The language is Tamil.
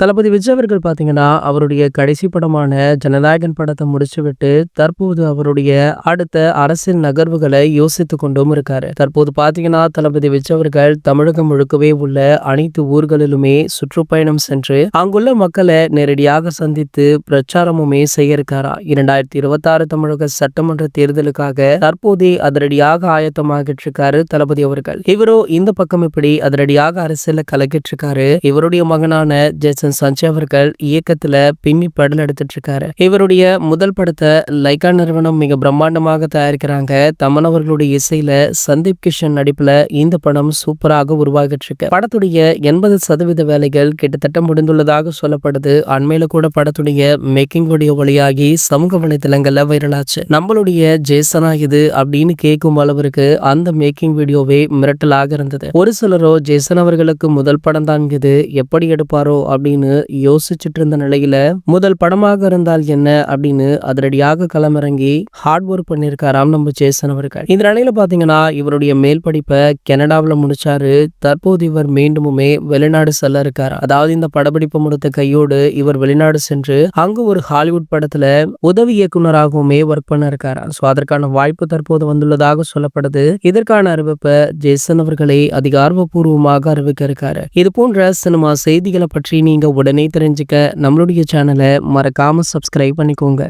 தளபதி விஜய் அவர்கள் பார்த்தீங்கன்னா, அவருடைய கடைசி படமான ஜனநாயகன் படத்த முடிச்சுவிட்டு, தற்போது அவருடைய அடுத்த அரசியல் நகர்வுகள யோசித்துக் கொண்டும் இருக்காரு. தற்போது பார்த்தீங்கன்னா, தளபதி விஜய் அவர்கள் தமிழகம் முழுக்கவே உள்ள அனைத்து ஊர்களிலுமே சுற்றுப்பயணம் சென்று, அங்குள்ள மக்கள நேரடியாக சந்தித்து பிரச்சாரமுமே செய்ய இருக்காராம். 2026 தமிழக சட்டமன்ற தேர்தலுக்காக தற்போதே அதிரடியாக ஆயத்தமாகிட்டு இருக்காரு தளபதி அவர்கள். இவரோ இந்த பக்கம் இப்படி அதிரடியாக அரசியல கலக்கிட்டு இருக்காரு. இவருடைய மகனான ஜேசன் சஞ்சய் அவர்கள் இயக்கத்துல பின்னி படல் எடுத்துட்டு இருக்காரு. இவருடைய முதல் படத்தை லைகா நிறுவனம் மிக பிரம்மாண்டமாக தயாரிக்கிறாங்க. தமன் அவர்களுடைய இசையில சந்தீப் கிஷன் நடிப்புல இந்த படம் சூப்பராக உருவாகிட்டு இருக்கு. படத்துடைய 80% வேலைகள் கிட்டத்தட்ட முடிந்துள்ளதாக சொல்லப்படுது. அண்மையில கூட படத்துடைய மேக்கிங் வீடியோ வழியாகி சமூக வலைதளங்கள்ல வைரலாச்சு. நம்மளுடைய ஜேசனா இது அப்படின்னு கேட்கும் அளவிற்கு அந்த மேக்கிங் வீடியோவே மிரட்டலாக இருந்தது. ஒரு சிலரோ ஜேசன் அவர்களுக்கு முதல் படம் தான் இது, எப்படி எடுப்பாரோ அப்படின்னு யோசிச்சுட்டு இருந்த நிலையில முதல் படமாக இருந்தால் என்ன அப்படின்னு அதிரடியாக களமிறங்கி ஹார்ட் ஒர்க் பண்ணியிருக்காராம் நம்ம ஜேசன் அவர்கள். இந்த நிலையில பாத்தீங்கன்னா, இவருடைய மேல் படிப்பை கனடாவில் முடிச்சாரு. தற்போது இவர் மீண்டுமே வெளிநாடு செல்ல இருக்காரு. அதாவது இந்த படப்பிடிப்பு முடித்த கையோடு இவர் வெளிநாடு சென்று அங்கு ஒரு ஹாலிவுட் படத்துல உதவி இயக்குனராகவுமே ஒர்க் பண்ண இருக்காரு. சோ அதற்கான வாய்ப்பு தற்போது வந்துள்ளதாக சொல்லப்படுது. இதற்கான அறிவிப்பை ஜேசன் அவர்களை அதிகாரப்பூர்வமாக அறிவிக்க இருக்காரு. இது போன்ற சினிமா செய்திகளை பற்றி நீங்க உடனே தெரிஞ்சுக்க நம்மளுடைய சேனலை மறக்காம சப்ஸ்கிரைப் பண்ணிக்கோங்க.